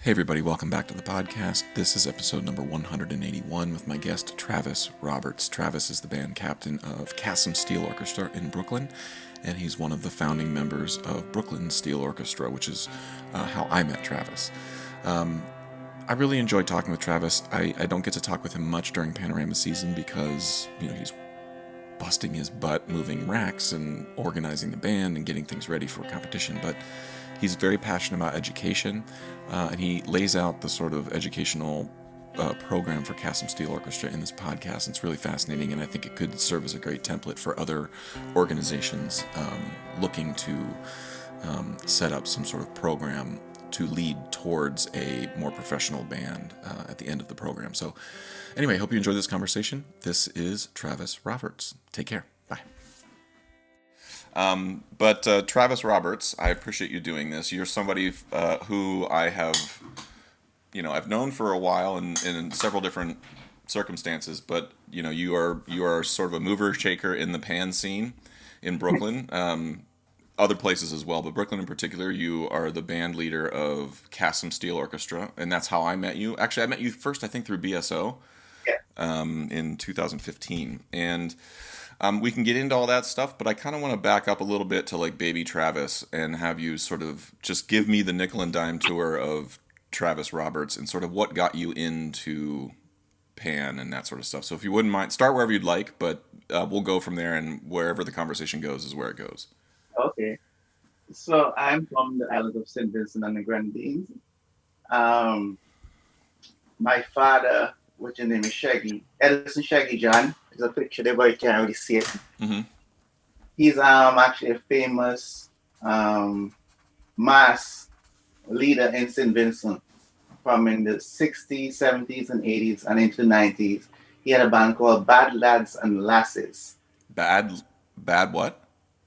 Hey everybody, welcome back to the podcast. This is episode number 181 with my guest Travis Roberts. Travis is the band captain of Kassam Steel Orchestra in Brooklyn, and he's one of the founding members of Brooklyn Steel Orchestra, which is how I met Travis. I really enjoyed talking with Travis. I don't get to talk with him much during Panorama season because, he's busting his butt moving racks and organizing the band and getting things ready for competition, but he's very passionate about education, and he lays out the sort of educational program for Kassam Steel Orchestra in this podcast. It's really fascinating, and I think it could serve as a great template for other organizations looking to set up some sort of program to lead towards a more professional band at the end of the program. So anyway, hope you enjoyed this conversation. This is Travis Roberts. Take care. Bye. But Travis Roberts, I appreciate you doing this. You're somebody who I have, I've known for a while in several different circumstances. But you are sort of a mover shaker in the pan scene in Brooklyn, other places as well, but Brooklyn in particular. You are the band leader of Kassam Steel Orchestra, and that's how I met you. Actually, I met you first, I think, through BSO in 2015, and. We can get into all that stuff, but I kind of want to back up a little bit to like baby Travis and have you sort of just give me the nickel and dime tour of Travis Roberts and sort of what got you into Pan and that sort of stuff. So if you wouldn't mind, start wherever you'd like, but we'll go from there, and wherever the conversation goes is where it goes. Okay. So I'm from the island of St. Vincent and the Grenadines. Um, my father, which his name is Shaggy, Edison Shaggy John. There's a picture there, but you can't really see it. Mm-hmm. He's actually a famous mass leader in St. Vincent from in the 60s, 70s, and 80s, and into the 90s. He had a band called Bad Lads and Lasses. Bad what?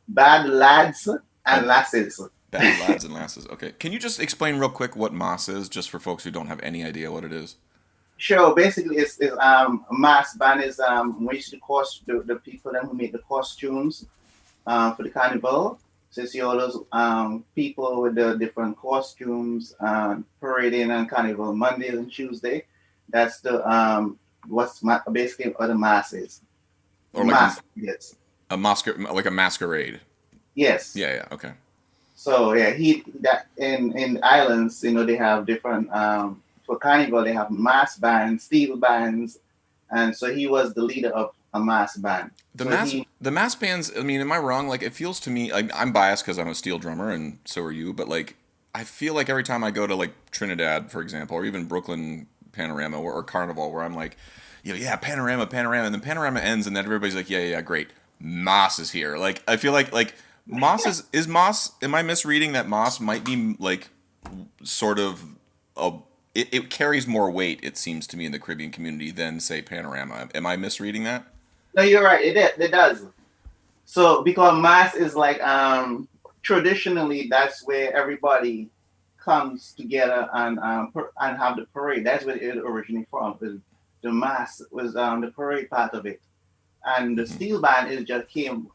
Bad Lads and Oh, Lasses. Bad Lads and Lasses. Okay. Can you just explain real quick what Moss is, just for folks who don't have any idea what it is? Sure. Basically, it's mass band is we used to cost the people who make the costumes for the carnival. So you see all those people with the different costumes parading on carnival Monday and Tuesday. That's the basically what the mass is. Or Mass, yes, like a masquerade. yes. Yeah. Okay. So yeah, in the islands, they have different for carnival they have mass bands, steel bands, and so he was the leader of a mass band. So he The mass bands. I mean, am I wrong? Like, it feels to me like I'm biased because I'm a steel drummer, and so are you. But like, I feel like every time I go to like Trinidad, for example, or even Brooklyn Panorama or Carnival, where I'm like, yeah, Panorama, and then Panorama ends, and then everybody's like, yeah, great, Moss is here. Like, I feel like Moss is Moss. Am I misreading that Moss might be like sort of a it carries more weight, it seems to me, in the Caribbean community than, say, Panorama. Am I misreading that? No, you're right. It does. So because mass is like traditionally that's where everybody comes together and have the parade. That's where it originally from. The mass was the parade part of it, and the Mm-hmm. steel band is just came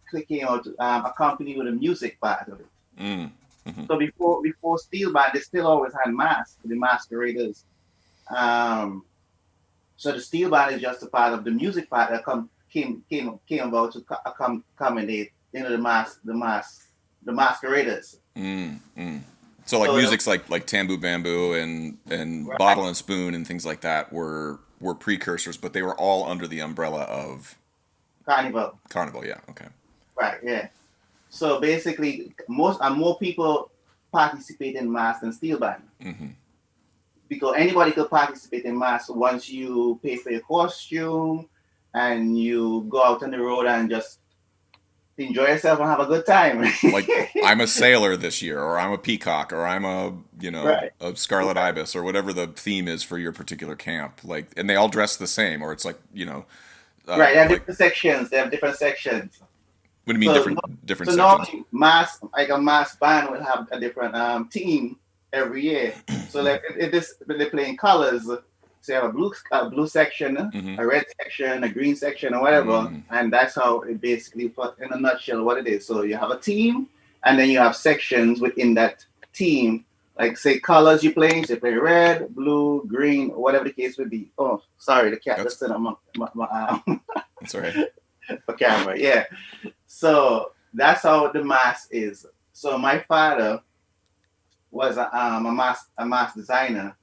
out accompanied with the music part of it. Mm. Mm-hmm. So before steel band, they still always had mass the masqueraders. Um, so the steel band is just a part of the music part that came about to accommodate the masqueraders. Mm. Mm. So like So music's like Tambu Bamboo and right, Bottle and Spoon and things like that were precursors, but they were all under the umbrella of carnival, Carnival. Yeah. Okay. right? Yeah. So basically, more people participate in mass than steel band Mm-hmm. because anybody could participate in mass once you pay for your costume and you go out on the road and just enjoy yourself and have a good time. Like, I'm a sailor this year, or I'm a peacock, or I'm Right. a scarlet ibis, or whatever the theme is for your particular camp. Like, and they all dress the same, or it's like Right. They have like different sections. They have different sections. what do you mean So different so sections? normally like a mass band will have a different team every year. So like if this they're playing colors, so you have a blue section, Mm-hmm. a red section, a green section, or whatever, Mm. and that's how it basically put in a nutshell what it is. So you have a team, and then you have sections within that team like say colors you play. So you play red, blue, green, whatever the case would be. Oh, sorry, the cat That's just set up my that's all right. my camera. Yeah. So that's how the mask is. So my father was a mask designer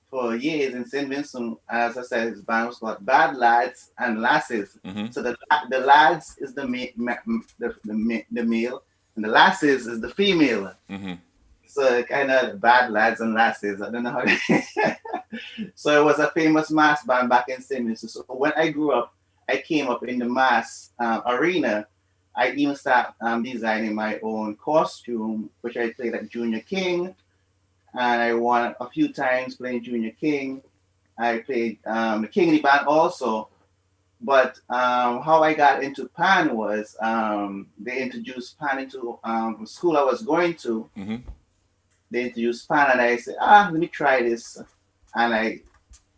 for years in St. Vincent. As I said, his band was called Bad Lads and Lasses. Mm-hmm. So the lads is the male, and the lasses is the female. Mm-hmm. So kind of bad lads and lasses. I don't know how. So it was a famous mass band back in St. Vincent. So when I grew up, I came up in the mass arena. I even started designing my own costume, which I played at Junior King, and I won a few times playing Junior King. I played the King of the Band also. But how I got into Pan was they introduced Pan into school I was going to. Mm-hmm. They introduced Pan, and I said, let me try this. And I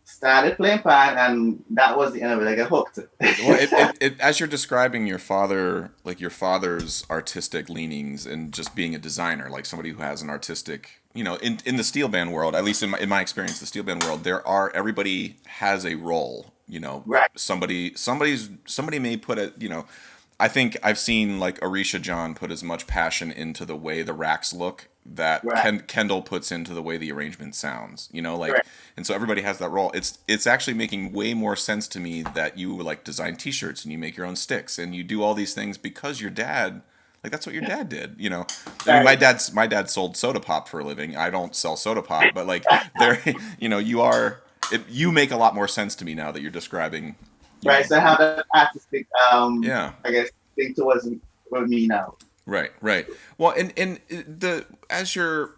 started playing Pan, and that was the end of it. I got hooked. Well, as you're describing your father, like your father's artistic leanings and just being a designer, like somebody who has an artistic, in the steel band world, at least in my experience, the steel band world, everybody has a role, Right, somebody may put it, I think I've seen like Arisha John put as much passion into the way the racks look that right, Kendall puts into the way the arrangement sounds. Like, right, and so everybody has that role. It's actually making way more sense to me that you like design T-shirts and you make your own sticks and you do all these things because your dad, like that's what your dad did. I mean, right. my dad sold soda pop for a living. I don't sell soda pop, but like there, you are. You make a lot more sense to me now that you're describing. Right. So I have that artistic, Yeah. I guess, thing towards me now. Right, right. Well, and the as your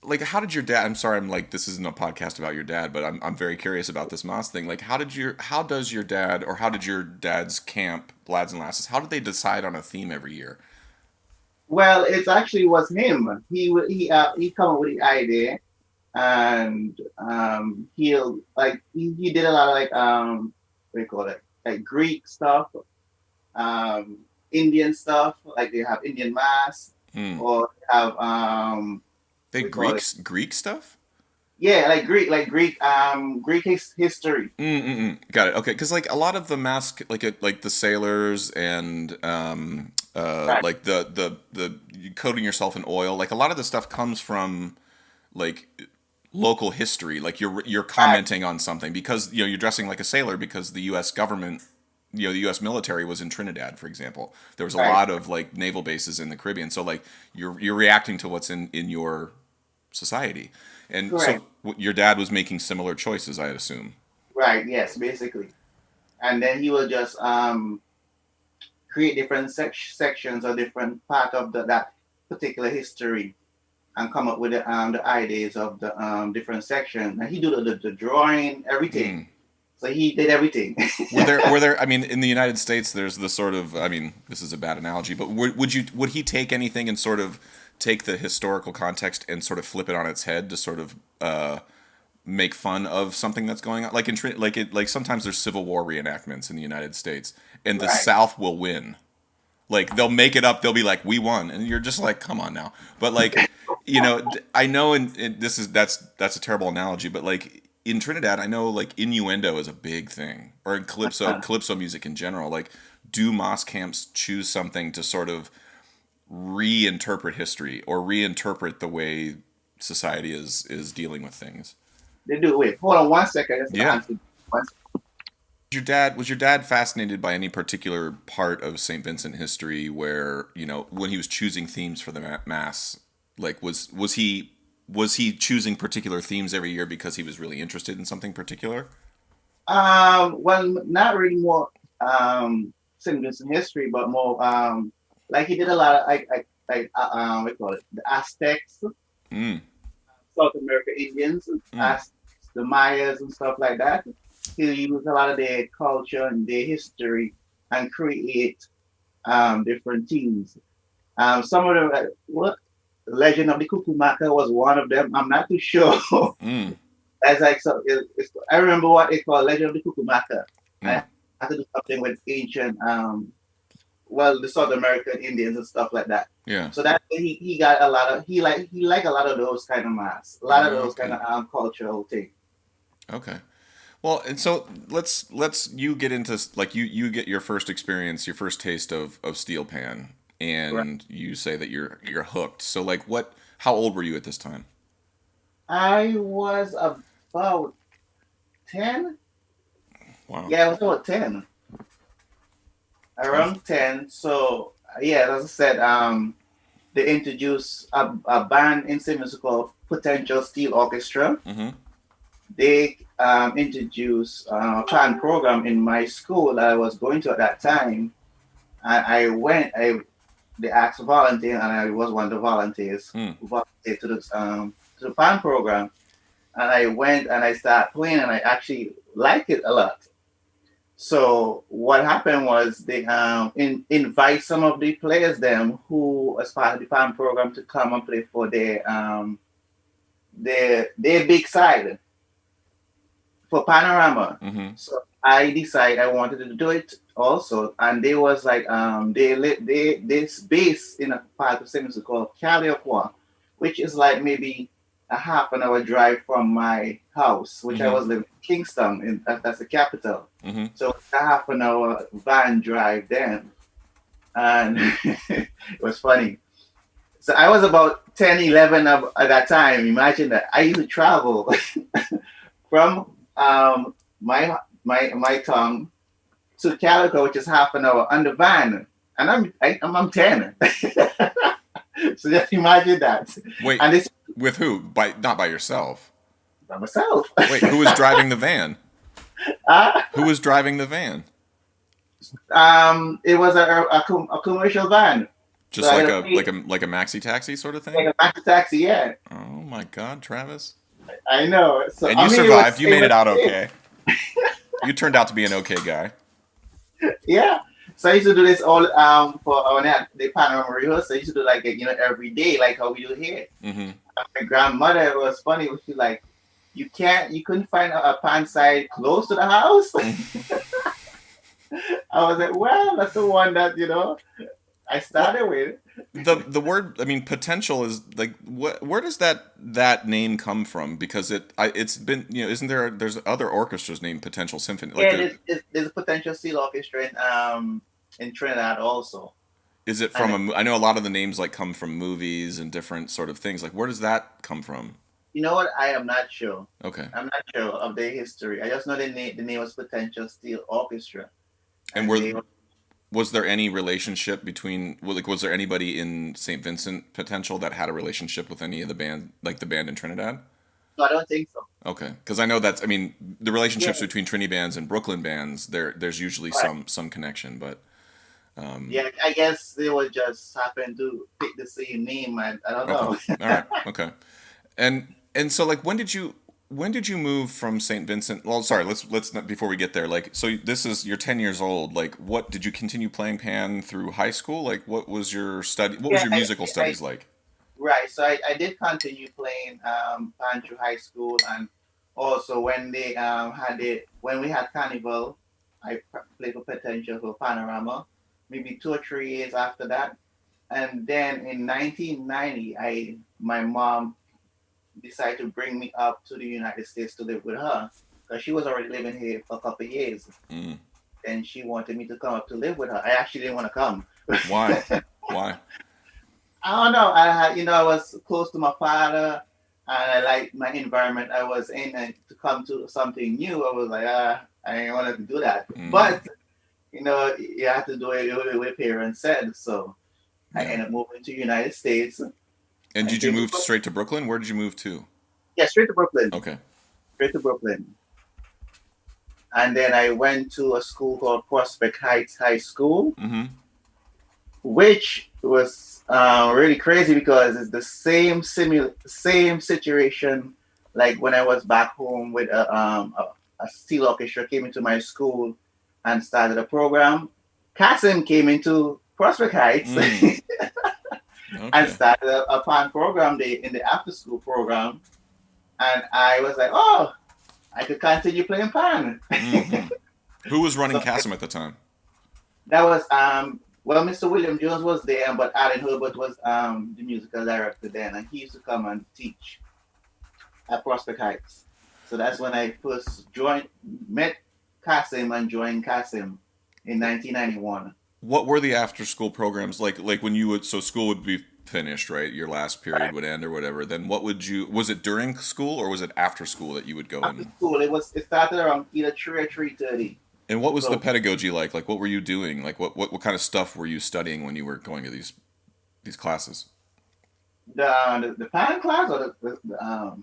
like, how did your dad? I'm sorry, I'm like this isn't a podcast about your dad, but I'm very curious about this Moss thing. Like, how does your dad or how did your dad's camp, Lads and Lasses, how did they decide on a theme every year? Well, it actually was him. He come up with the idea, and he did a lot of like what do you call it, like Greek stuff, um Indian stuff. Like they have Indian mass, Hmm. or they have They what do you call it? Greek stuff. Yeah, Greek history. Got it. Okay, because like a lot of the mask, like the sailors and Right, like the coating yourself in oil, like a lot of the stuff comes from like local history. Like you're right, commenting on something because you're dressing like a sailor because the U.S. government, the U.S. military was in Trinidad, for example. There was a right. lot of like naval bases in the Caribbean, so like you're reacting to what's in your society, and so Correct. your dad was making similar choices, I assume. Right. Yes, basically. And then he will just create different sections or different part of that particular history, and come up with the ideas of the different sections. And he do the drawing, everything. Mm. So he did everything. Were there? I mean, in the United States, there's the sort of. I mean, this is a bad analogy, but would he take anything and sort of take the historical context and sort of flip it on its head to sort of make fun of something that's going on? Like like sometimes there's Civil War reenactments in the United States, and the Right. South will win. Like they'll make it up. They'll be like, "We won," and you're just like, "Come on now." But like, I know, and that's a terrible analogy, but like in Trinidad, I know like innuendo is a big thing, or in calypso music in general. Like, do Moss camps choose something to sort of reinterpret history or reinterpret the way society is dealing with things? They do. Wait, hold on 1 second. Just to Yeah. answer. One Was your dad fascinated by any particular part of St. Vincent history where when he was choosing themes for the mass, like was he choosing particular themes every year because he was really interested in something particular? Well, not really more significance in history, but more like he did a lot of what do you call it, the Aztecs, Mm, South America Indians, mm, Aztecs, the Mayas and stuff like that. He used a lot of their culture and their history and create different teams. Some of them, what Legend of the Cuckoo-Maka was one of them. I'm not too sure. mm, That's like so. I remember what they call Legend of the Cuckoo-Maka. mm. I had to do something with ancient well, the South American Indians and stuff like that. Yeah. So that he got a lot of he like a lot of those kind of masks, a lot of those kind Okay. of cultural things. Okay. Well, and so let's you get into like you get your first experience, your first taste of steel pan, Right. and you say that you're hooked. So like what? How old were you at this time? I was about 10. Wow. Yeah, I was about 10, Okay. around 10. So yeah, as I said, they introduced a band in San Francisco called Potential Steel Orchestra. Mm-hmm. They introduced a band program in my school that I was going to at that time. I went. They asked for volunteer, and I was one of the volunteers Hmm. who volunteered to the band program. And I went and I started playing, and I actually liked it a lot. So what happened was they invite some of the players them who as part of the band program to come and play for their big side for Panorama. Mm-hmm. So I decided I wanted to do it also, and they was like they this base in a part of San Francisco called Caliocqua, which is like maybe a half an hour drive from my house, which I Mm-hmm. was living in Kingston, that's the capital. Mm-hmm. So it's a half an hour van drive then, and it was funny. So I was about 10, 11 at that time. Imagine that I used to travel from my town to Calico, which is half an hour on the van, and I'm 10. So just imagine that. Wait, And this with who? By not by yourself. by myself. Wait, who was driving the van? uh, Who was driving the van? it was a commercial van. So Just I like had to a pay like a maxi taxi sort of like thing? a maxi taxi. Yeah, Oh my God, Travis! I know. So And I you mean, survived. You made it out safe. okay. You turned out to be an okay guy. Yeah. So I used to do this all for when I had the panorama rehearsal. I used to do like every day, like how we do here. Mm-hmm. My grandmother, it was funny. She like, you couldn't find a pan side close to the house. I was like, well, that's the one that I Well, started with. the word, I mean, potential is like what? Where does that name come from? Because it's been, isn't there's other orchestras named Potential Symphony, like Yeah, there. there's a potential steel orchestra in Trinidad also. Is it from And I know a lot of the names like come from movies and different sort of things. Like where does that come from? you know what? I am not sure. Okay. I'm not sure of their history. I just know the name was Potential Steel Orchestra, And and they was there any relationship between, well, like, was there anybody in St. Vincent Potential that had a relationship with any of the band, like the band in Trinidad? no, I don't think so. Okay, because I know that's, I mean, the Yeah, relationships between Trini bands and Brooklyn bands, there's usually right. some connection, but um, Yeah, I guess they would just happen to pick the same name. I don't okay, know. all right, okay, and so like when did you move from St. Vincent? Well, sorry, let's not, before we get there. Like, so this is you're 10 years old. Like, what did you continue playing pan through high school? Like, what was your study? What was Yeah, your musical studies like? right. So I did continue playing band through high school, and also when they had it when we had carnival, I played for Potential for Panorama. Maybe 2 or 3 years after that, and then in 1990, I my mom decided to bring me up to the United States to live with her because she was already living here for a couple of years, Mm, and she wanted me to come up to live with her. I actually didn't want to come. why? Why? I don't know. I had, I was close to my father, and I liked my environment I was in, and to come to something new, I was like, I didn't want to do that. Mm, But you have to do it the way parents said. So I yeah. ended up moving to the United States And and did you came to move straight to Brooklyn? Where did you move to? yeah, straight to Brooklyn, Okay. straight to Brooklyn, and then I went to a school called Prospect Heights High School, Mm-hmm. which was really crazy because it's the same situation like when I was back home with a steel orchestra came into my school and started a program. Kasim came into Prospect Heights Mm, and okay. started a pan program in the after school program, and I was like, oh, I could continue playing pan. Mm-hmm. Who was running So Cassim at the time? that was Well, Mr. William Jones was there, but Alan Herbert was the musical director then, and he used to come and teach at Prospect Heights. So that's when I first met Kasim and joined Kasim in 1991. What were the after school programs like when you would so school would be finished, right? Your last period Right. would end or whatever. Then what would you was it during school or was it after school that you would go After and school, it started around either 3 or 3:30. and what was the So pedagogy like? Like what were you doing? Like what kind of stuff were you studying when you were going to these classes? the pan class or the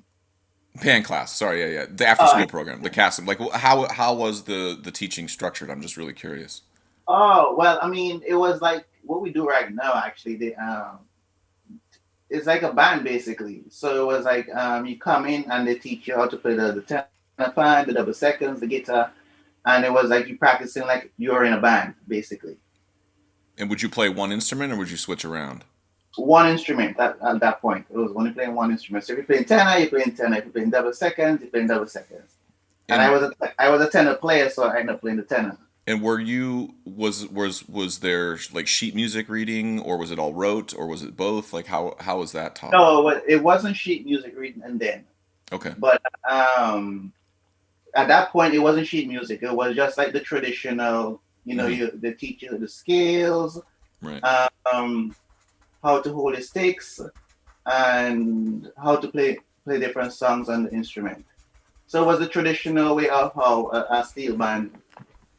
Pan class. Sorry, yeah, yeah. The after uh, school program, the CASM. Like how was the teaching structured? I'm just really curious. oh well, I mean, it was like what we do right now. Actually, it's like a band basically. So it was like you come in and they teach you how to play the tenor pan, the double seconds, the guitar, and it was like you practicing like you're in a band basically. And would you play one instrument or would you switch around? One instrument at that point. It was only playing one instrument. So if you're playing tenor, you're playing tenor. If you're playing double seconds, you're playing double seconds. And And I was a tenor player, so I ended up playing the tenor. and were you was there like sheet music reading or was it all rote or was it both? Like how was that taught? No, it wasn't sheet music reading and then, Okay. but at that point it wasn't sheet music. It was just like the traditional, Hmm. they teach you the scales, Right. um, how to hold the sticks, and how to play different songs on the instrument. So it was the traditional way of how a steel band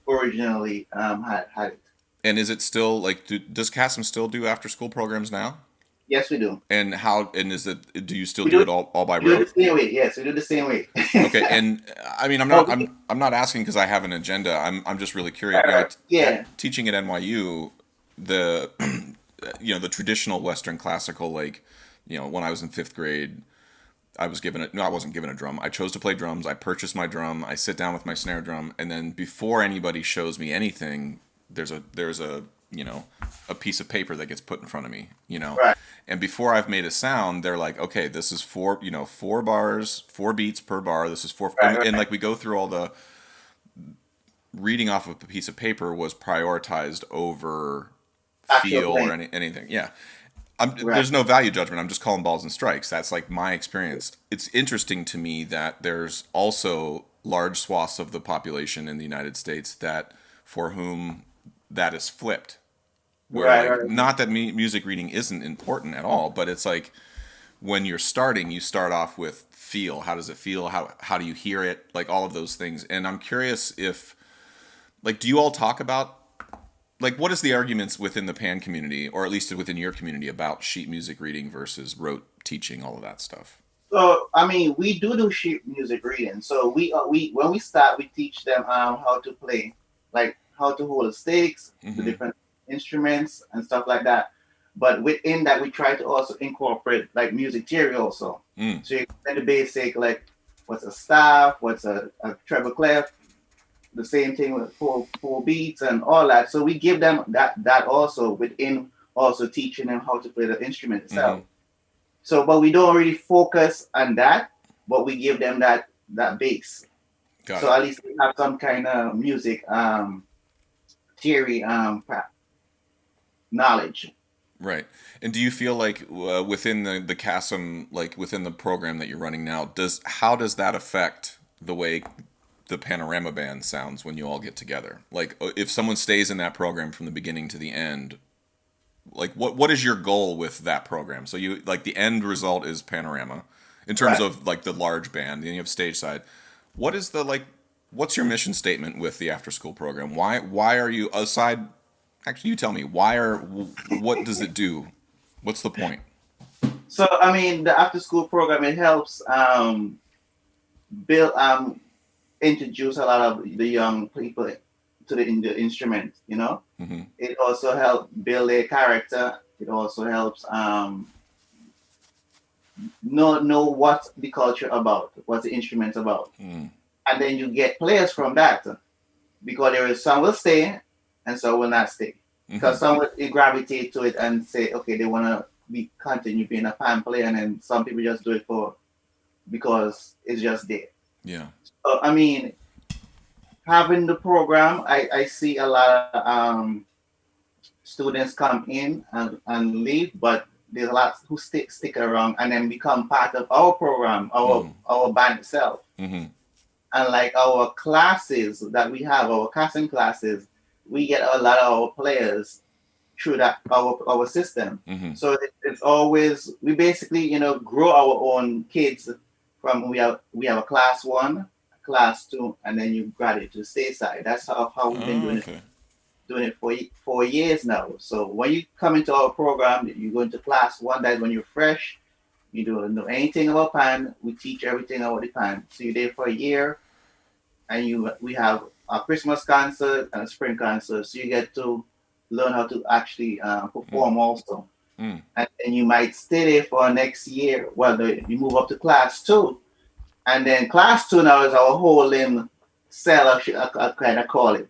originally had it. And is it still like does CASM still do after school programs now? Yes, we do. And how and is it do you still We do do, it all by we do it rote? the same way. Yes, we do the same way. Okay, and I mean, Oh, I'm not asking because I have an agenda. I'm just really curious. right, right. Yeah, Teaching at NYU, the the traditional Western classical, like when I was in fifth grade, I was given no, I wasn't given a drum. I chose to play drums. I purchased my drum. I sit down with my snare drum, and then before anybody shows me anything, there's a a piece of paper that gets put in front of me, right, and before I've made a sound, they're like, okay, this is four bars, 4 beats per bar. This is four, right, and right. like we go through all the reading off of a piece of paper was prioritized over Actual feel playing. or anything. Yeah. Right, There's no value judgment. I'm just calling balls and strikes. That's like my experience. It's interesting to me that there's also large swaths of the population in the United States that for whom that is flipped. Where right, like right. not that music reading isn't important at all, but it's like when you're starting, you start off with feel. How does it feel? How do you hear it? Like all of those things. And I'm curious if like do you all talk about like what is the arguments within the pan community or at least within your community about sheet music reading versus rote teaching all of that stuff? So I mean, we do sheet music reading. So we when we start, we teach them how to play, like how to hold the sticks, the Mm-hmm. different instruments and stuff like that. But within that, we try to also incorporate like music theory also. Mm. So you learn the basic like what's a staff, what's a treble clef, the same thing with four beats and all that. So we give them that also within also teaching them how to play the instrument Mm-hmm. itself. So, but we don't really focus on that, but we give them that base. Got So it. at least they have some kind of music theory knowledge. Right. And do you feel like within the CASM, like within the program that you're running now, how does that affect the way the Panorama Band sounds when you all get together? Like if someone stays in that program from the beginning to the end, like what is your goal with that program? So you like the end result is Panorama in terms Right. of like the large band, then you have stage side. What is the like what's your mission statement with the after school program? Why are you aside actually you tell me what does it do? What's the point? So I mean, the after school program it helps build introduce a lot of the young people to the instrument. Hmm. It also helps build their character. It also helps know what the culture about, what the instrument's about, Mm. and then you get players from that because there is some will stay and some will not stay Hmm. because some will gravitate to it and say okay they want to be continue being a pan player, and then some people just do it for because it's just there. Yeah. So I mean, having the program, I see a lot of students come in and leave, but there's a lot who stick around and then become part of our program, our band itself. Mm-hmm. And like our classes that we have, our casting classes, we get a lot of our players through that our system. Mm-hmm. So it's always we basically grow our own kids from we have a class one, class two, and then you graduate to stateside. That's how we've been Oh, okay. doing it for 4 years now. So when you come into our program, you go into class one. That's when you're fresh. You don't know anything about pan. We teach everything about the pan. So you're there for a year, and we have a Christmas concert and a spring concert. So you get to learn how to actually perform also. Mm. And you might stay there for next year. Well, you move up to class two, and then class two now is our whole cell, I kind of call it.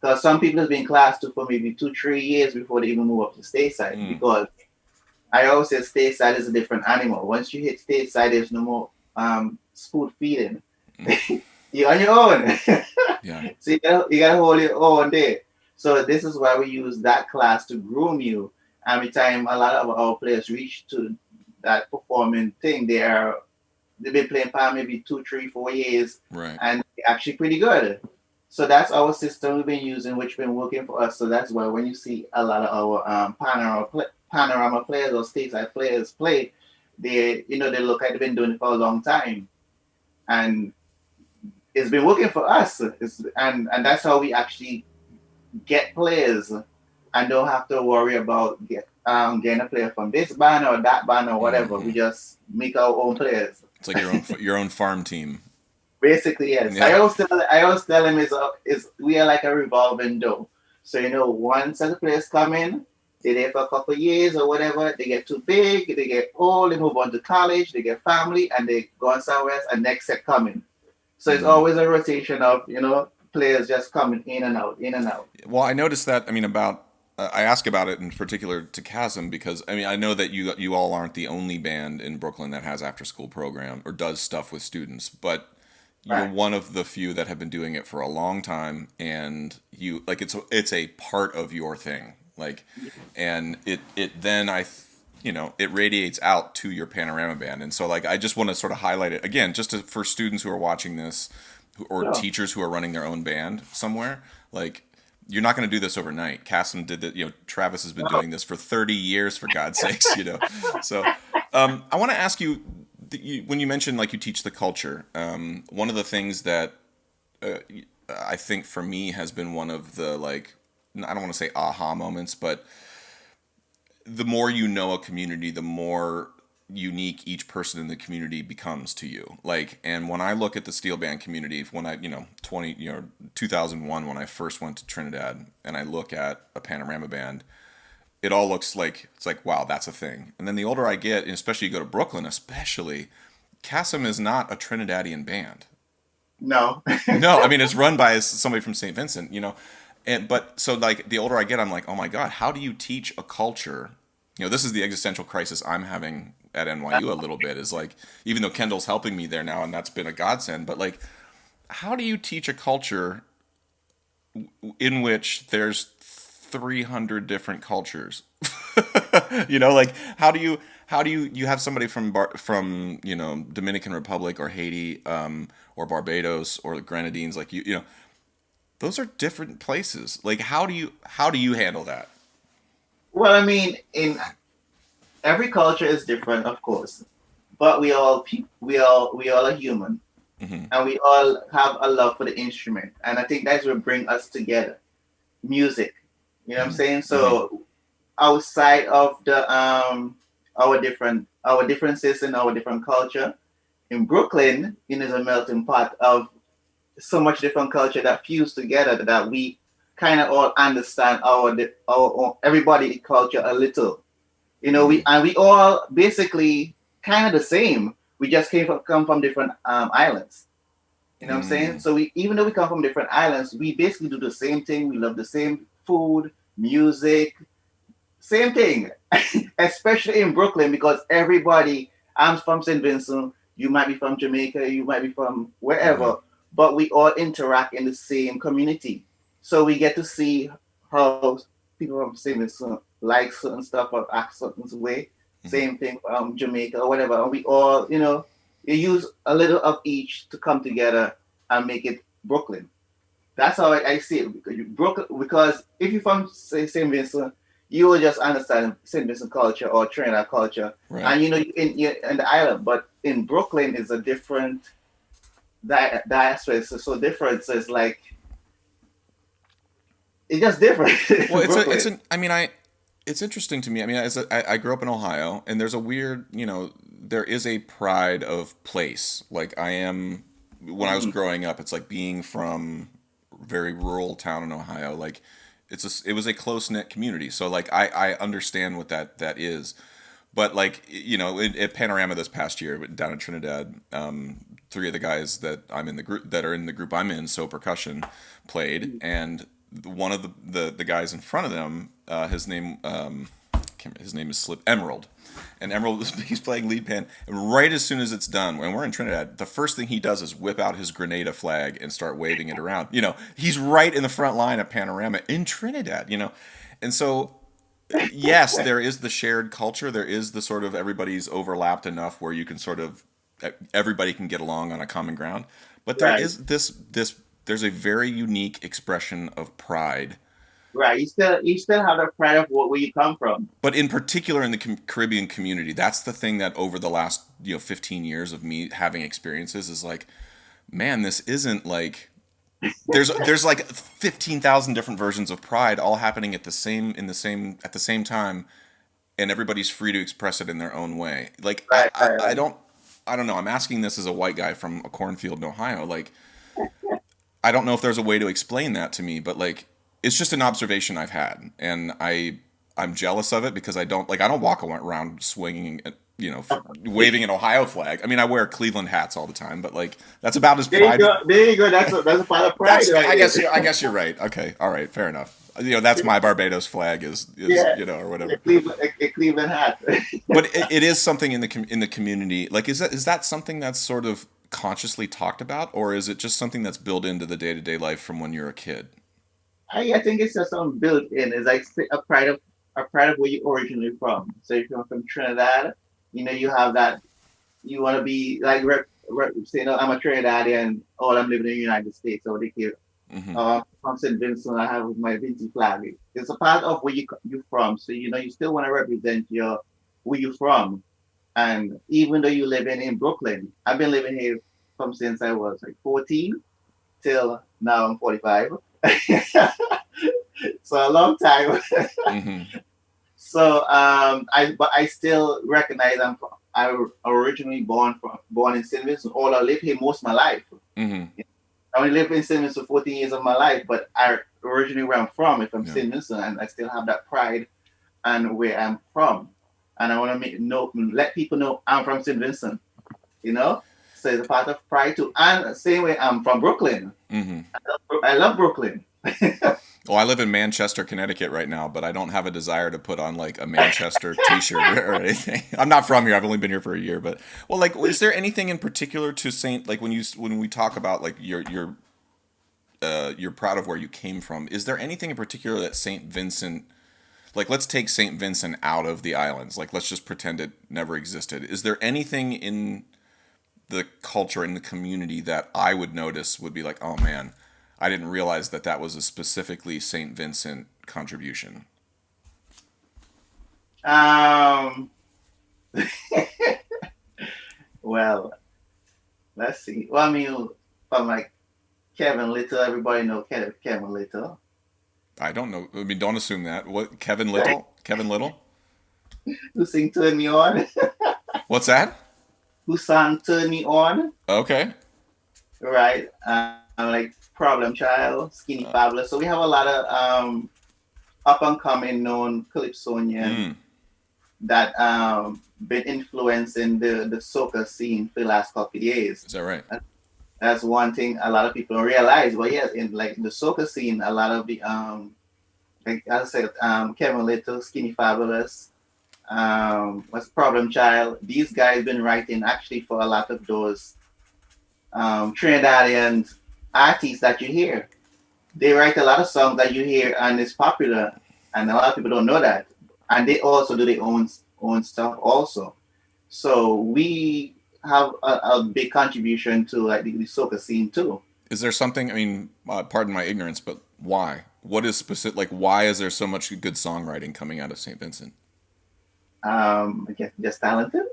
Because some people have been class two for maybe 2-3 years before they even move up to stateside. Because I always say stateside is a different animal. Once you hit stateside, there's no more spoon feeding. You're on your own. Yeah. So you gotta hold your own there. So this is why we use that class to groom you. Every time a lot of our players reach to that performing thing, they've been playing for maybe 2, 3, 4 years, Right. and they're actually pretty good. So that's our system we've been using, which been working for us. So that's why when you see a lot of our panorama players or stateside players play, they look like they've been doing it for a long time, and it's been working for us. And that's how we actually get players and don't have to worry about getting a player from this band or that band or whatever. We just make our own players. It's like your own farm team. Basically, yes. Yeah. I always tell them is we are like a revolving door. So once the players come in, they're there for a couple of years or whatever. They get too big, they get old, they move on to college, they get family, and they go on somewhere else. And next set coming. So it's always a rotation of players just coming in and out, in and out. Well, I noticed that. I mean, I ask about it in particular to Chasm because I know that you all aren't the only band in Brooklyn that has after school program or does stuff with students, but you're one of the few that have been doing it for a long time, and you like it's a part of your thing, like, and it then it radiates out to your panorama band, and so like I just want to sort of highlight it again, just for students who are watching this, or teachers who are running their own band somewhere, like. You're not going to do this overnight. Cassim did that. Travis has been doing this for 30 years, for God's sakes. So I want to ask you, when you mentioned like you teach the culture. One of the things that I think for me has been one of the like, I don't want to say aha moments, but the more you know a community, the more unique each person in the community becomes to you. Like, and when I look at the steel band community, when I 2001 when I first went to Trinidad, and I look at a panorama band, it all looks like it's like, wow, that's a thing. And then the older I get, and especially you go to Brooklyn, especially, Cassim is not a Trinidadian band. No. No, I mean it's run by somebody from St. Vincent, but so like the older I get, I'm like, oh my God, how do you teach a culture? This is the existential crisis I'm having at NYU a little bit, is like, even though Kendall's helping me there now and that's been a godsend, but like, how do you teach a culture in which there's 300 different cultures? Like how do you have somebody from Dominican Republic or Haiti, or Barbados or the Grenadines, like those are different places. Like how do you handle that? Well, I mean, in every culture is different, of course, but we all are human, and we all have a love for the instrument, and I think that's what brings us together. Music, you know what I'm saying? So outside of the our differences in our different culture, in Brooklyn, is a melting pot of so much different culture that fuse together that we kind of all understand our own, everybody culture a little. We all basically kind of the same. We just come from different islands. You know what I'm saying? So even though we come from different islands, we basically do the same thing. We love the same food, music, same thing. Especially in Brooklyn, because everybody, I'm from St. Vincent, you might be from Jamaica, you might be from wherever, but we all interact in the same community. So we get to see how people from St. Vincent like certain stuff or act certain way. Hmm. Same thing from Jamaica or whatever. And we all, you use a little of each to come together and make it Brooklyn. That's how I see it. Brooklyn, because if you're from say St. Vincent, you will just understand St. Vincent culture or Trinidad culture, Right. and in the island. But in Brooklyn, is a different diaspora. It's so different. So it's like it's just different Well, in Brooklyn. it's interesting to me. I mean, I grew up in Ohio, and there's a weird, there is a pride of place. Like I am, when I was Mhm. growing up, it's like being from a very rural town in Ohio. Like it was a close knit community. So like I understand what that is. But like at Panorama this past year down in Trinidad, three of the guys that are in the group I'm in, So Percussion, played, and one of the guys in front of them, his name is Slip Emerald, and Emerald he's playing lead pan, and right as soon as it's done, when we're in Trinidad, the first thing he does is whip out his Grenada flag and start waving it around. He's right in the front line at Panorama in Trinidad. And so yes, there is the shared culture. There is the sort of everybody's overlapped enough where you can sort of everybody can get along on a common ground. But there Right, is there's a very unique expression of pride. right. You still have the pride of where you come from. But in particular in the Caribbean community, that's the thing that over the last 15 years of me having experiences is like, man, this isn't like there's like 15,000 different versions of pride all happening at the same time, and everybody's free to express it in their own way. Like Right, right, I don't know. I'm asking this as a white guy from a cornfield in Ohio. Like I don't know if there's a way to explain that to me, but like it's just an observation I've had, and I'm jealous of it because I don't walk around swinging, waving an Ohio flag. I mean, I wear Cleveland hats all the time, but like that's about as There you pride. go. There you go. That's a part of pride That's right there. I guess you're right. Okay, all right, fair enough. That's my Barbados flag is Yeah, or a whatever. Cleveland hat. But it is something in in the community. Like, is that something that's sort of consciously talked about, or is it just something that's built into the day to day life from when you're a kid? I think it's just something built in. It's like a pride of where you originally from. So if you're from Trinidad, you have that. You want to be like say, no, I'm a Trinidadian. Oh, I'm living in the United States. So they care. Hmm. From St. Vincent, I have my Vinci flag. It's a part of where you from. So you still want to represent your where you from. And even though you live in Brooklyn, I've been living here from since I was like 14 till now I'm 45. So a long time. Hmm. But I still recognize I originally born in St. Vincent. All I live here most of my life. Hmm. I only lived in St. Vincent for 14 years of my life, but I originally where I'm from, if I'm Yeah. St. Vincent, and I still have that pride and where I'm from, and I want to let people know I'm from St. Vincent. You know, so it's a part of pride too. And same way, I'm from Brooklyn. Hmm. I love Brooklyn. Well, I live in Manchester, Connecticut right now, but I don't have a desire to put on like a Manchester T-shirt or anything. I'm not from here. I've only been here for a year, but well, like, is there anything in particular to Saint? Like when we talk about like you're proud of where you came from. Is there anything in particular that Saint Vincent? Like, let's take Saint Vincent out of the islands. Like, let's just pretend it never existed. Is there anything in the culture in the community that I would notice would be like, oh man, I didn't realize that was a specifically Saint Vincent contribution. Um, well, let's see. Well, I mean, from like Kevin Little, everybody know Kevin Little, I don't know. I mean, don't assume that. What Kevin right? Little? Kevin Little? Who sing "Turn Me On"? What's that? Who sang "Turn Me On"? Okay. Right? Like Problem Child, Skinny Uh, Fabulous. So we have a lot of up and coming known calypsonian mm, that been influencing the soca scene for the last couple of years. is that right? That's one thing a lot of people don't realize. But yes, in like the soca scene, a lot of the like I said, Kevin Little, Skinny Fabulous, what's Problem Child. These guys been writing actually for a lot of those Trinidadian artists that you hear. They write a lot of songs that you hear and it's popular. and a lot of people don't know that. And they also do their own stuff also. So we have a big contribution to like the soca scene too. Is there something? I mean, pardon my ignorance, but why? What is specific? Like, why is there so much good songwriting coming out of St. Vincent? I guess just talented.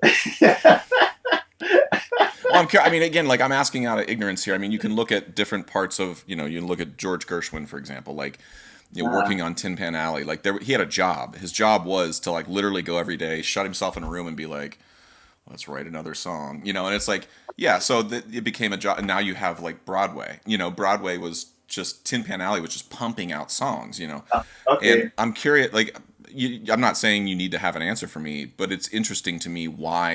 Well, I mean, again, like I'm asking out of ignorance here. I mean, you can look at different parts of, you can look at George Gershwin, for example, like, working on Tin Pan Alley. Like, he had a job. His job was to like literally go every day, shut himself in a room, and be like, let's write another song, and it's like, yeah, so it became a job. And now you have like Broadway. Broadway was just Tin Pan Alley was just pumping out songs. Okay. And I'm curious, like, I'm not saying you need to have an answer for me, but it's interesting to me why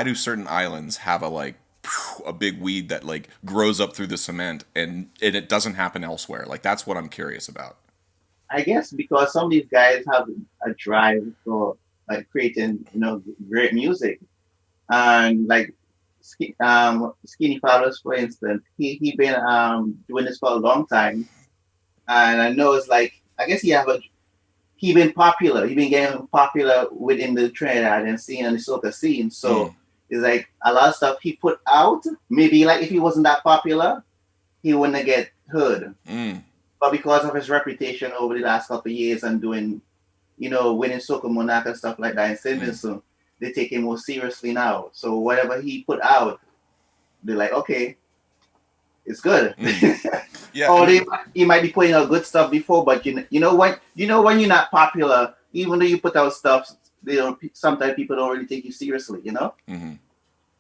do certain islands have a big weed that like grows up through the cement and it doesn't happen elsewhere? Like, that's what I'm curious about. I guess because some of these guys have a drive for like creating, great music, and like Skinny Fabulous, for instance, he been doing this for a long time, and I know it's like I guess he been popular. He been getting popular within the Trinidad and scene and the soca scene. Mm, So it's like a lot of stuff he put out. Maybe like if he wasn't that popular, he wouldn't get heard. mm, But because of his reputation over the last couple of years and doing, winning Soca Monarch and stuff like that in St. mm, Vincent, they take him more seriously now. So whatever he put out, they're like, okay, it's good. mm. Yeah, I Or mean, he might be putting out good stuff before, but when you're not popular, even though you put out stuff, sometimes people don't really take you seriously. mhm.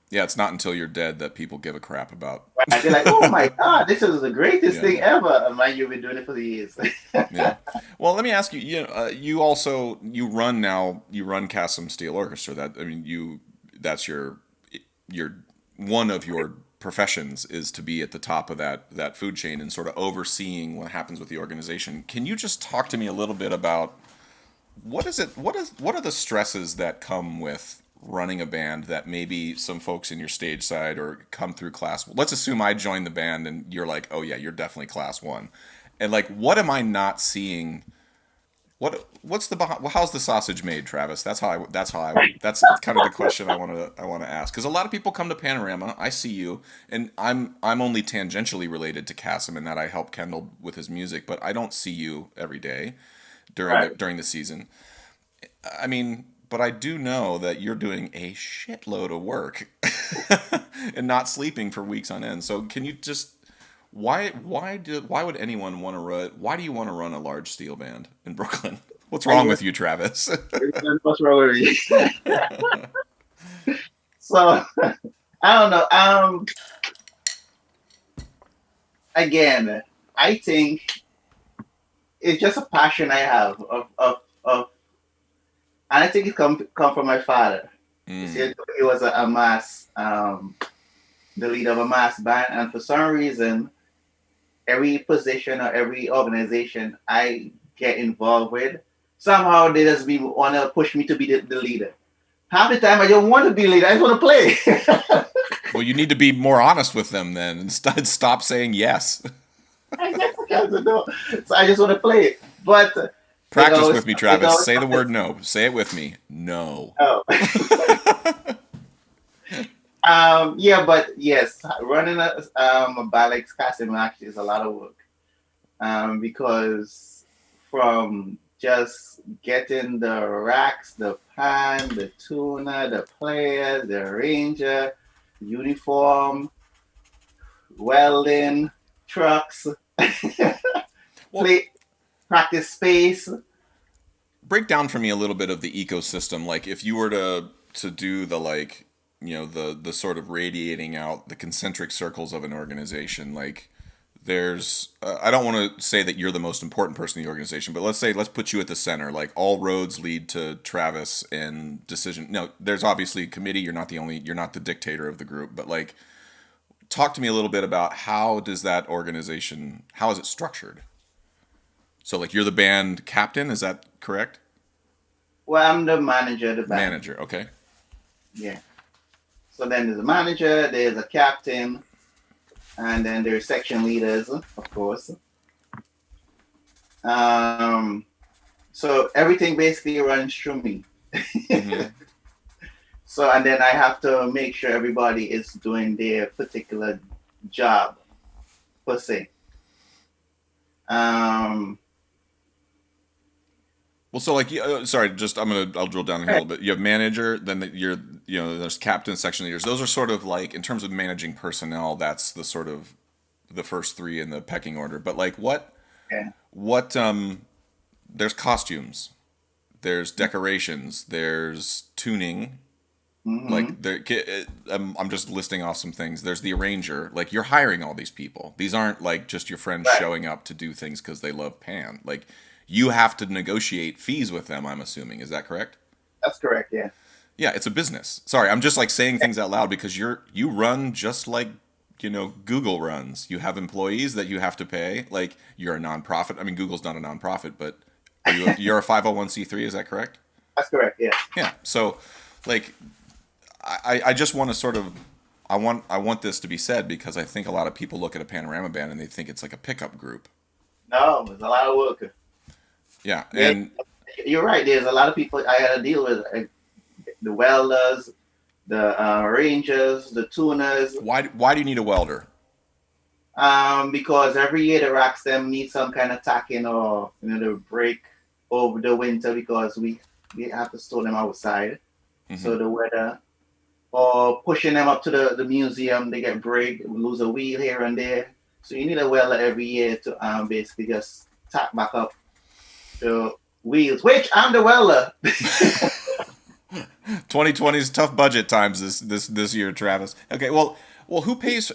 Yeah, it's not until you're dead that people give a crap about. Right? They're like, oh my God, this is the greatest Yeah, thing ever. And man, you've been doing it for years. yeah. Well, let me ask you. You also you run Cassim Steel Orchestra. That's your one of your professions is to be at the top of that food chain and sort of overseeing what happens with the organization. Can you just talk to me a little bit about what are the stresses that come with running a band that maybe some folks in your stage side or come through class? Let's assume I join the band and you're like, oh yeah, you're definitely class one, and like, what am I not seeing? How's the sausage made, Travis? That's kind of the question I want to ask, because a lot of people come to Panorama. I see you, and I'm only tangentially related to Cassim in that I help Kendall with his music, but I don't see you every day during Right. the season. I mean, but I do know that you're doing a shitload of work and not sleeping for weeks on end. So can you just why would anyone want to run? Why do you want to run a large steel band in Brooklyn? What's I wrong guess with you, Travis? what's wrong with me. So I don't know. Again, I think it's just a passion I have of and I think it come from my father. You see, Mm, he was a mass the leader of a mass band, and for some reason, every position or every organization I get involved with, somehow they just be wanna push me to be the leader. Half the time I don't want to be leader, I just want to play. well, you need to be more honest with them then, and stop saying yes. I guess I don't know. So I just want to play. But Practice with me, it Travis. always Say the word happens. no. Say it with me. No. Oh. Yeah, but yes, running a ballet casting actually is a lot of work. Because from just getting the racks, the pan, the tuner, the player, the arranger, uniform, welding, trucks, Well, play, practice space. break down for me a little bit of the ecosystem. Like, if you were to do the like, the sort of radiating out the concentric circles of an organization, like, there's I don't want to say that you're the most important person in the organization, but let's put you at the center. Like, all roads lead to Travis and decision. No, there's obviously a committee. You're not the dictator of the group, but like, talk to me a little bit about how is it structured? So like, you're the band captain, is that correct? Well, I'm the manager of the band. Manager, okay. Yeah. So then there's a manager, there's a captain, and then there's section leaders, of course. Um, so everything basically runs through me. Mm-hmm. So, and then I have to make sure everybody is doing their particular job per se. Um, Well, so like, sorry, just I'll drill down here a little bit. You have manager, then there's captain, section leaders. Those are sort of like in terms of managing personnel. That's the sort of the first three in the pecking order. But like, yeah. what there's costumes, there's decorations, there's tuning. Hmm. Like I'm just listing off some things. There's the arranger. Like you're hiring all these people. These aren't like just your friends Right. showing up to do things because they love Pan. Like you have to negotiate fees with them. I'm assuming. Is that correct? That's correct. Yeah. Yeah, it's a business. Sorry, I'm just like saying things out loud because you run just like Google runs. You have employees that you have to pay. Like you're a nonprofit. I mean, Google's not a nonprofit, but you're a 501c3? Is that correct? That's correct. Yeah. Yeah. So, like, I just want to sort of I want this to be said because I think a lot of people look at a panorama band and they think it's like a pickup group. No, it's a lot of work. Yeah, Yeah, and you're right. There's a lot of people I had to deal with. The welders, the rangers, the tuners. why do you need a welder? Because every year the racks them need some kind of tacking or to break over the winter because we have to store them outside. Hmm. So the weather or pushing them up to the museum, they get break, lose a wheel here and there. So you need a welder every year to basically just tack back up the wheels. Which I'm the welder. 2020 is tough budget times this year, Travis. Okay, well, who pays?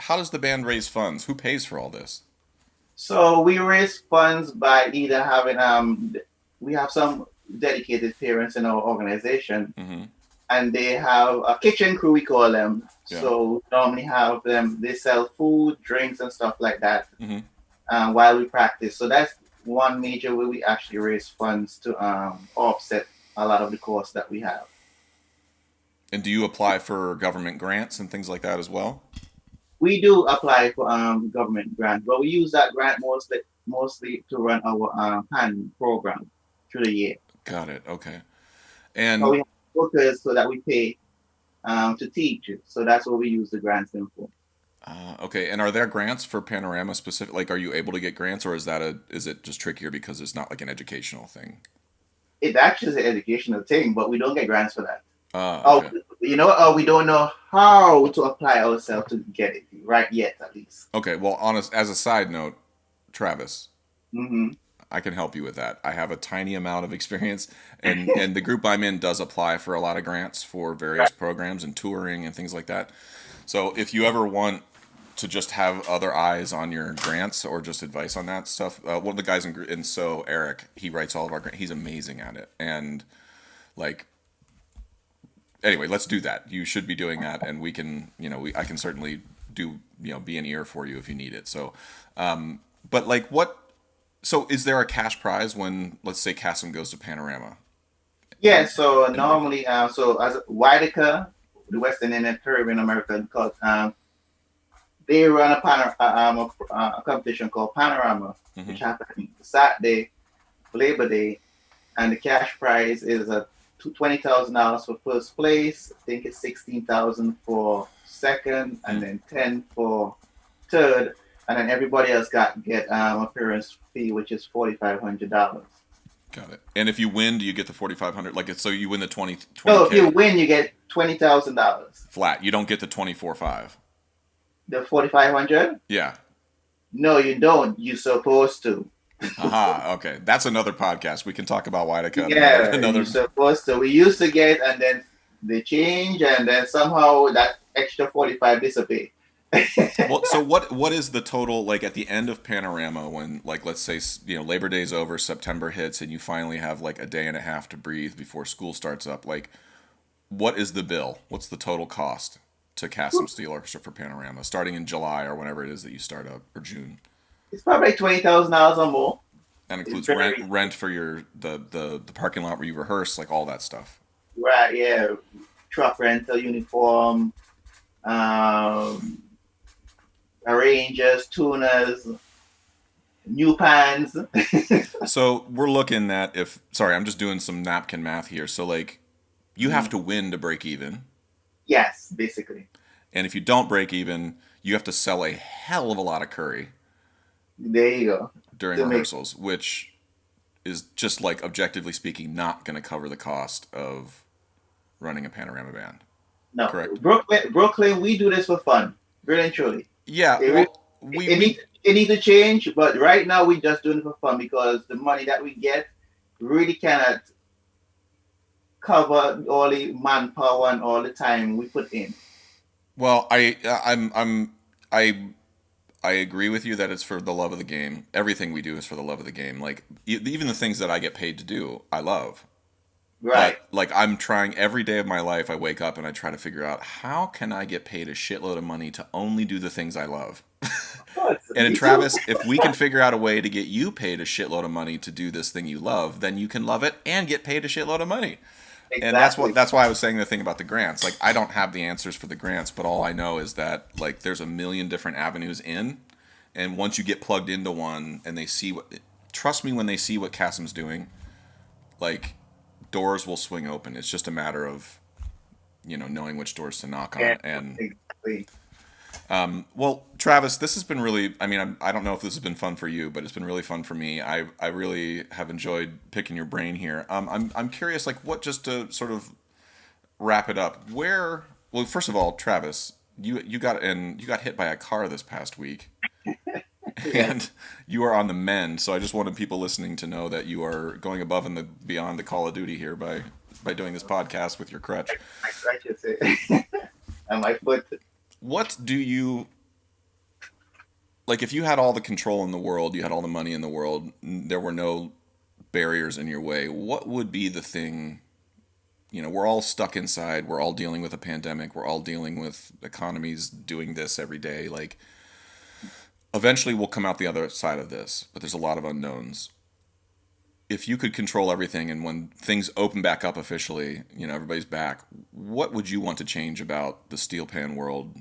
How does the band raise funds? Who pays for all this? So we raise funds by either having we have some dedicated parents in our organization, Hmm. and they have a kitchen crew, we call them. Yeah. So we normally have them. They sell food, drinks, and stuff like that Hmm. while we practice. So that's one major way we actually raise funds to offset a lot of the costs that we have. And do you apply for government grants and things like that as well? We do apply for government grant, but we use that grant mostly to run our PAN program through the year. Got it. Okay. But And we have workers so that we pay to teach it. So that's what we use the grants in for. okay. And are there grants for Panorama specific? Like, are you able to get grants, or is it just trickier because it's not like an educational thing? It actually is an educational thing, but we don't get grants for that. Oh, Okay. we don't know how to apply ourselves to get it right yet, at least. Okay. Well, honest as a side note, Travis, Hmm. I can help you with that. I have a tiny amount of experience, and the group I'm in does apply for a lot of grants for various programs and touring and things like that. So if you ever want to just have other eyes on your grants or just advice on that stuff, one of the guys in so Eric, he writes all of our grants. He's amazing at it, and like anyway, let's do that. You should be doing that, and we can, I can certainly do, be an ear for you if you need it. So, but like, what? So, is there a cash prize when, let's say, Cassim goes to Panorama Yeah, so in Brooklyn? normally, so as Wideca, the Western and Caribbean American, because they run a competition called Panorama, Hmm. which happens Saturday, Labor Day, and the cash prize is $20,000 for first place. I think it's 16,000 for second, and then 10 for third, and then everybody else get appearance fee, which is $4,500. Got it. And if you win, do you get the 4,500? Like, it's so you win the 20 So if you k win, you get $20,000. flat. You don't get the 24.5. The 4,500? Yeah. No, you don't. You're supposed to. Aha. Okay. That's another podcast. We can talk about Wideca and another Yeah, you're another. supposed to. We used to get, and then they change, and then somehow that extra 45 disappear. Well, so what is the total like at the end of Panorama when like let's say Labor Day's over, September hits, and you finally have like a day and a half to breathe before school starts up? Like, what is the bill? What's the total cost to Cassim Steel Orchestra for Panorama starting in July or whenever it is that you start up or June? It's probably like $20,000 or more. That It's includes rent very rent for your the parking lot where you rehearse, like all that stuff. right. Yeah, truck rental, uniform, um, arrangers, tuners. new pans. So we're looking at if sorry, I'm just doing some napkin math here. So like you have to win to break even, Yes, basically. and if you don't break even, you have to sell a hell of a lot of curry There you go. during To make rehearsals, which is just like objectively speaking not going to cover the cost of running a panorama band. no Correct? Brooklyn, we do this for fun, really and truly. Yeah, It, re- well, we it we needs it needs to change, but right now we just doing it for fun because the money that we get really cannot cover all the manpower and all the time we put in. well, I I agree with you that it's for the love of the game. Everything we do is for the love of the game. Like even the things that I get paid to do, I love. Right. But like I'm trying every day of my life, I wake up and I try to figure out how can I get paid a shitload of money to only do the things I love. Of course. And in Me too. Travis, if we can figure out a way to get you paid a shitload of money to do this thing you love, then you can love it and get paid a shitload of money. And Exactly. that's why I was saying the thing about the grants. Like I don't have the answers for the grants, but all I know is that like there's a million different avenues in, and once you get plugged into one and they see what trust me when they see what Casim's doing, like doors will swing open. It's just a matter of, knowing which doors to knock Yeah, on. And exactly. well, Travis, this has been really. I mean, I don't know if this has been fun for you, but it's been really fun for me. I really have enjoyed picking your brain here. I'm curious, like, what just to sort of wrap it up. Where? Well, first of all, Travis, you got hit by a car this past week, Yes. and you are on the mend. So I just wanted people listening to know that you are going above and beyond the call of duty here by doing this podcast with your crutch. I should say. And my foot. What do you like if you had all the control in the world, you had all the money in the world, there were no barriers in your way, what would be the thing? We're all stuck inside, we're all dealing with a pandemic, we're all dealing with economies doing this every day. Like, eventually we'll come out the other side of this, but there's a lot of unknowns. If you could control everything and when things open back up officially, everybody's back, what would you want to change about the steel pan world,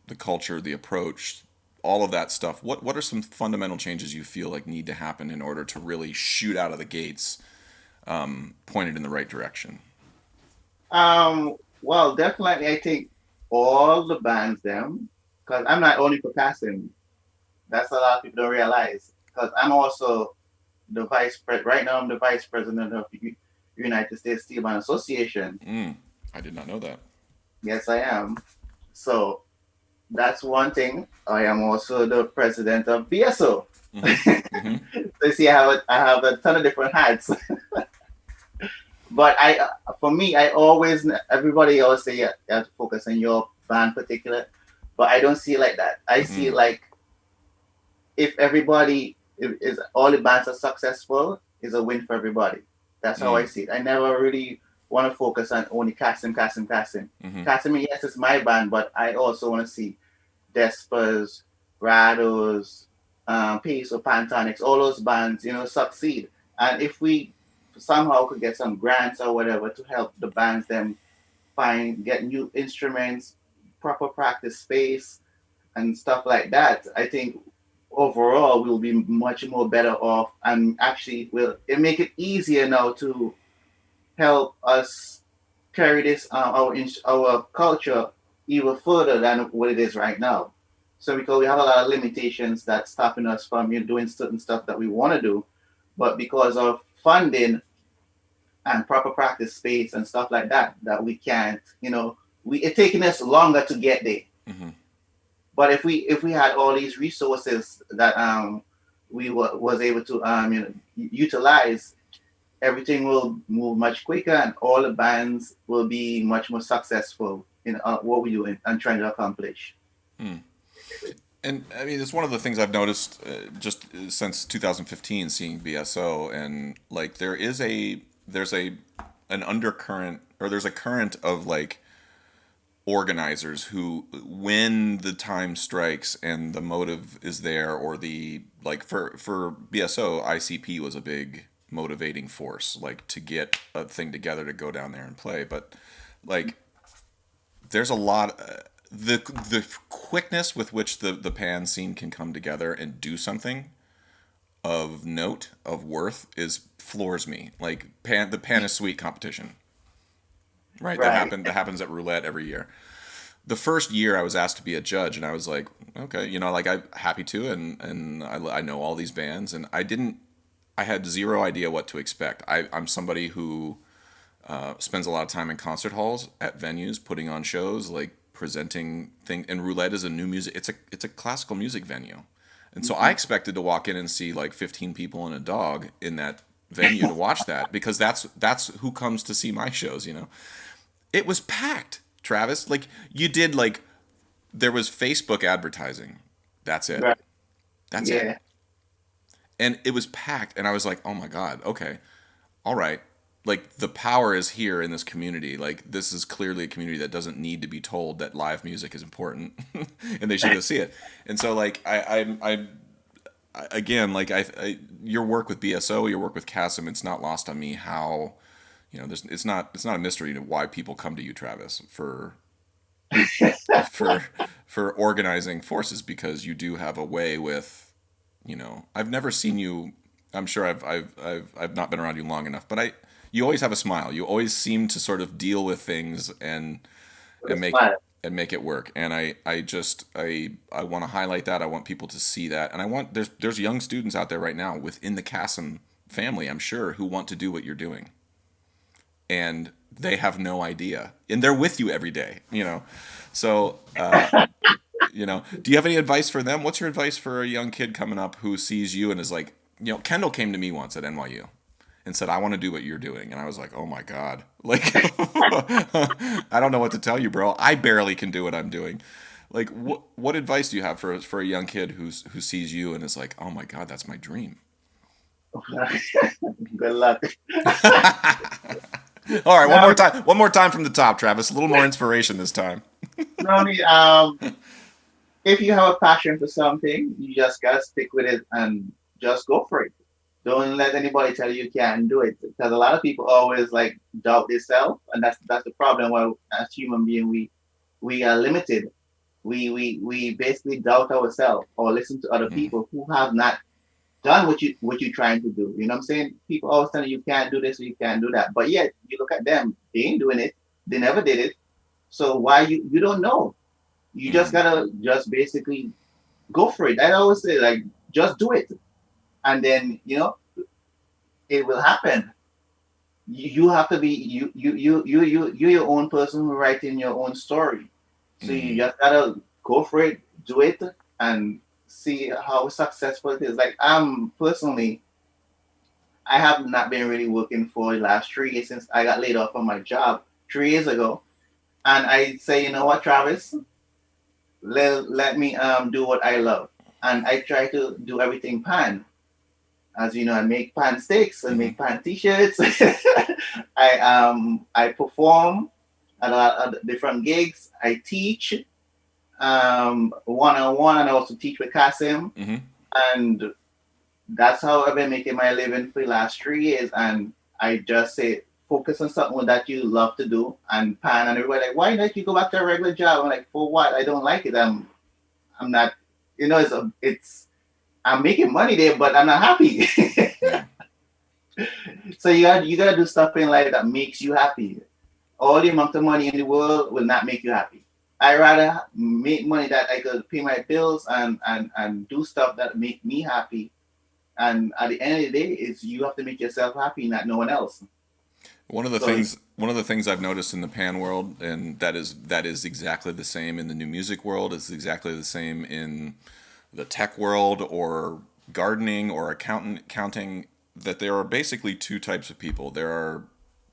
the culture, the approach, all of that stuff? What are some fundamental changes you feel like need to happen in order to really shoot out of the gates, pointed in the right direction? Well, definitely, I think all the bands, them, because I'm not only percussing. That's a lot of people don't realize. Because I'm also the vice president. Right now, I'm the vice president of the United States Steel Band Association. Mm, I did not know that. Yes, I am. So that's one thing. I am also the president of BSO. So Mm-hmm. Mm-hmm. you see, I have a ton of different hats. But for me, I always, everybody always say you have to focus on your band particular, but I don't see it like that. I see it Mm, like if everybody if, is all the bands are successful, is a win for everybody. That's how I mm, see it. I never really want to focus on only Kasim, Kasim, Kasim. mm-hmm. Kasim, yes, it's my band, but I also want to see Despers, Rados, Peace or Pantonics, all those bands, succeed. And if we somehow could get some grants or whatever to help the bands them get new instruments, proper practice space, and stuff like that, I think overall we'll be much more better off, and actually will it make it easier now to help us carry this our culture even further than what it is right now. So because we have a lot of limitations that's stopping us from doing certain stuff that we want to do, but because of funding and proper practice space and stuff like that, that we can't, we it's taking us longer to get there. Mm-hmm. But if we had all these resources that was able to utilize, everything will move much quicker, and all the bands will be much more successful in what we do and trying to accomplish. Mm. And I mean, it's one of the things I've noticed just since 2015, seeing BSO, and like there's an undercurrent, or there's a current of like organizers who, when the time strikes and the motive is there, or the like for BSO, ICP was a big motivating force, like to get a thing together to go down there and play. But like there's a lot. the quickness with which the pan scene can come together and do something of note, of worth, is floors me. Like the pan is sweet competition, right? Right. That happens at roulette every year. The first year I was asked to be a judge, and I was like, okay, like I'm happy to, and I know all these bands, and I had zero idea what to expect. I'm somebody who spends a lot of time in concert halls at venues, putting on shows, like presenting things. And roulette is a new music. It's a classical music venue, and so I Mhm. expected to walk in and see like 15 people and a dog in that venue to watch that, because that's who comes to see my shows. It was packed, Travis. Like you did, like there was Facebook advertising. That's it. Right. That's it. Yeah. And it was packed, and I was like, oh my god, okay, all right. Like the power is here in this community. Like this is clearly a community that doesn't need to be told that live music is important, and they should go see it. And so like I again, like your work with BSO, your work with Chasm, it's not lost on me how it's not a mystery to why people come to you, Travis, for for organizing forces, because you do have a way with, I've never seen you. I'm sure I've not been around you long enough, but you always have a smile. You always seem to sort of deal with things With a and make smile. and make it work. And I want to highlight that. I want people to see that. And there's young students out there right now within the Cassim family, I'm sure, who want to do what you're doing. And they have no idea. And they're with you every day. So, do you have any advice for them? What's your advice for a young kid coming up who sees you and is like, Kendall came to me once at NYU and said, I want to do what you're doing. And I was like, oh my God. Like, I don't know what to tell you, bro. I barely can do what I'm doing. Like, what advice do you have for a young kid who sees you and is like, oh my God, that's my dream? Good luck. All right, one No, more time. One more time from the top, Travis. A little more inspiration this time. no, if you have a passion for something, you just gotta stick with it and just go for it. Don't let anybody tell you can't do it, because a lot of people always like doubt themselves, and that's the problem. Where as human being, we are limited. We basically doubt ourselves or listen to other Mm, people who have not done what you're trying to do. You know what I'm saying? People always tell you can't do this or you can't do that, but yet you look at them, they ain't doing it. They never did it. So why you don't know? You just mm, gotta just basically go for it. I always say like just do it, and then it will happen. You have to be you're your own person who writing your own story. So you mm, just gotta go for it, do it, and see how successful it is. Like I'm personally, I have not been really working for the last 3 years since I got laid off from my job 3 years ago. And I say, you know what, Travis, let me do what I love. And I try to do everything pan. As you know, I make pan sticks and mm, make pan t-shirts. I perform at a lot of different gigs. I teach one on one, and I also teach with Kasim. mm. And that's how I've been making my living for the last 3 years. And I just say focus on something that you love to do and pan. And everybody like, why don't you go back to a regular job? I'm like, for what? I don't like it. I'm not. It's I'm making money there, but I'm not happy. Yeah. So you gotta do stuff in life that makes you happy. All the amount of money in the world will not make you happy. I rather make money that I could pay my bills and do stuff that make me happy. And at the end of the day, it's you have to make yourself happy, not no one else. So One of the things I've noticed in the pan world, and that is exactly the same in the new music world, is exactly the same in the tech world or gardening or accounting, that there are basically two types of people. There are,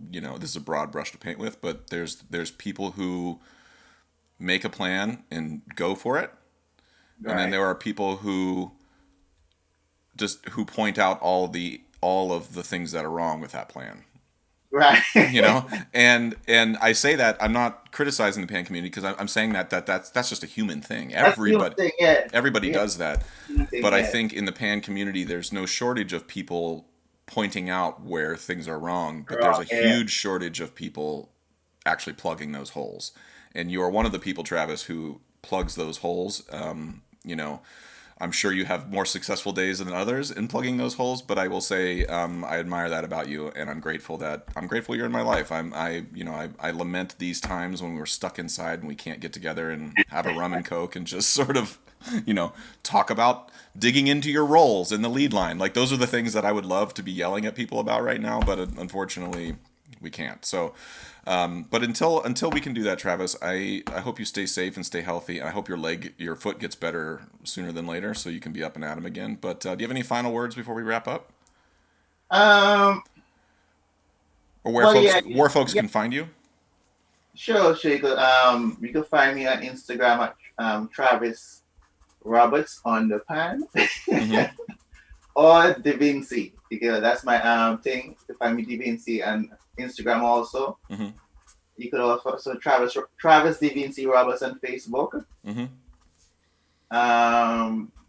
this is a broad brush to paint with, but there's people who make a plan and go for it, and then right, there are people who point out all of the things that are wrong with that plan. right. you know and I say that I'm not criticizing the pan community, because I'm saying that's just a human thing. That's the human everybody thing, yeah. everybody Yeah, does that. human thing, But I yeah. think in the pan community there's no shortage of people pointing out where things are wrong, but there's Wrong, a yeah. huge shortage of people actually plugging those holes. and you are one of the people, Travis, who plugs those holes. I'm sure you have more successful days than others in plugging those holes, but I will say I admire that about you, and I'm grateful you're in my life. I lament these times when we're stuck inside and we can't get together and have a rum and coke and just sort of, talk about digging into your roles in the lead line. Like those are the things that I would love to be yelling at people about right now, but unfortunately we can't. So. But until we can do that, Travis, I hope you stay safe and stay healthy. I hope your foot gets better sooner than later, so you can be up and at 'em again. But do you have any final words before we wrap up? Or where folks can find you? Sure. You can find me on Instagram at Travis Roberts on the pan, Mm-hmm. or DaVinci. That's my thing. You can find me DaVinci on Instagram also. Mm-hmm. You could also Travis DaVinci Roberts on Facebook. Mm-hmm.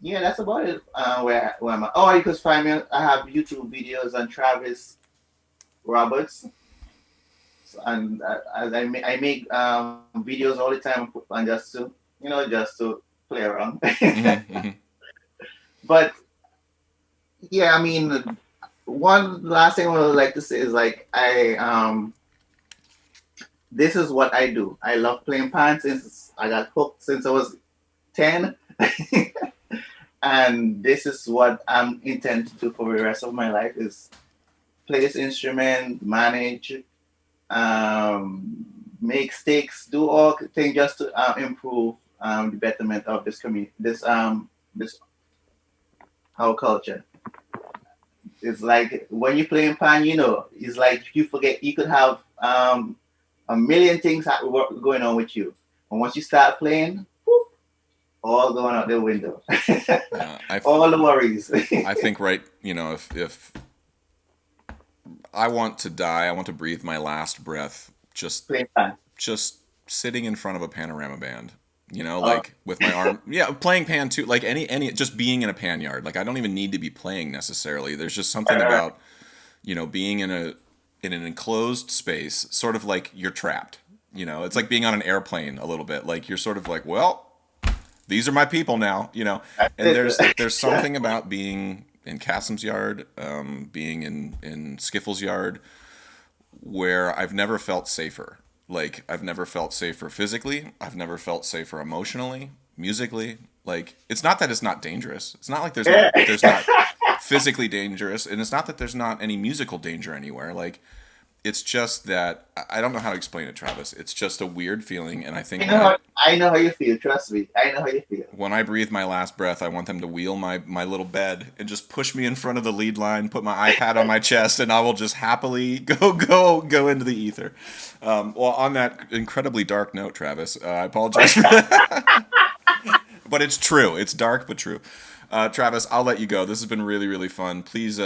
Yeah, that's about it. Where am I? Oh, you could find me. I have YouTube videos on Travis Roberts, and I make videos all the time, and just to play around. Mm-hmm. Mm-hmm. But yeah, I mean, one last thing I would like to say is like this is what I do. I love playing pan since I got hooked since I was 10. And this is what I'm intending to do for the rest of my life is play this instrument, manage, make stakes, do all things just to improve the betterment of this community, this our culture. It's like when you play in pan, it's like you forget you could have a million things going on with you, and once you start playing, whoop, all going out the window. All the worries. I think if I want to die, I want to breathe my last breath just sitting in front of a panorama band. Like with my arm, playing pan too. Like any, just being in a pan yard. Like I don't even need to be playing necessarily. There's just something about, being in an enclosed space, sort of like you're trapped. It's like being on an airplane a little bit. Like you're sort of like, well, these are my people now. And there's something about being in Kassem's yard, being in Skiffle's yard, where I've never felt safer. Like, I've never felt safer physically. I've never felt safer emotionally, musically. Like, it's not that it's not dangerous. It's not like there's not physically dangerous. And it's not that there's not any musical danger anywhere. Like, it's just that, I don't know how to explain it, Travis. It's just a weird feeling. And I think I know how you feel. Trust me. I know how you feel. When I breathe my last breath, I want them to wheel my little bed and just push me in front of the lead line, put my iPad on my chest, and I will just happily go into the ether. Well, on that incredibly dark note, Travis, I apologize for that. But it's true. It's dark, but true. Travis, I'll let you go. This has been really, really fun. Please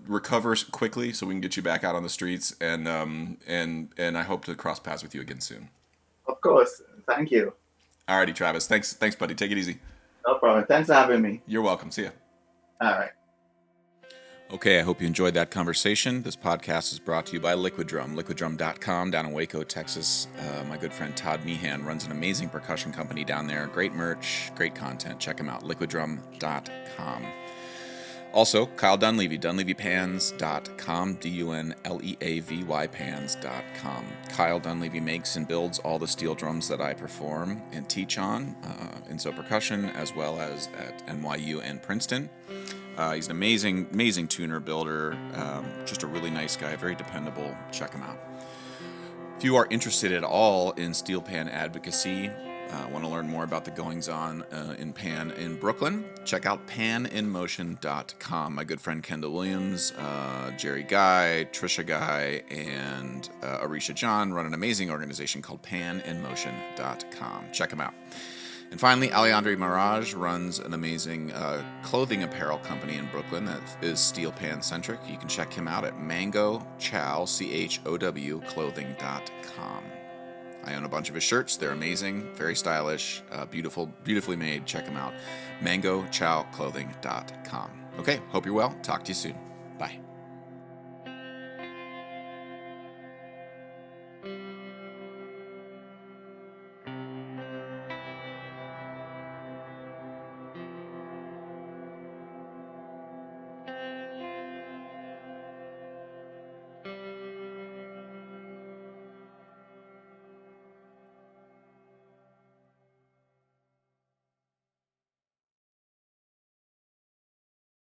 recover quickly so we can get you back out on the streets, and I hope to cross paths with you again soon. Of course. Thank you. Alrighty, Travis. Thanks, buddy. Take it easy. No problem. Thanks for having me. You're welcome. See ya. All right. Okay, I hope you enjoyed that conversation. This podcast is brought to you by Liquid Drum, liquiddrum.com down in Waco, Texas. My good friend Todd Meehan runs an amazing percussion company down there. Great merch, great content. Check him out, liquiddrum.com. Also, Kyle Dunleavy, dunleavypans.com, DUNLEAVY pans.com. Kyle Dunleavy makes and builds all the steel drums that I perform and teach on in So Percussion, as well as at NYU and Princeton. He's an amazing tuner, builder, just a really nice guy, very dependable. Check him out. If you are interested at all in steel pan advocacy, want to learn more about the goings-on in pan in Brooklyn, check out paninmotion.com. My good friend Kendall Williams, Jerry Guy, Trisha Guy, and Arisha John run an amazing organization called paninmotion.com. Check them out. And finally, Alejandro Mirage runs an amazing clothing apparel company in Brooklyn that is steel pan centric. You can check him out at Mango Chow, CHOW, clothing.com. I own a bunch of his shirts. They're amazing, very stylish, beautifully made. Check them out. MangoChowClothing.com. Okay, hope you're well. Talk to you soon. Bye.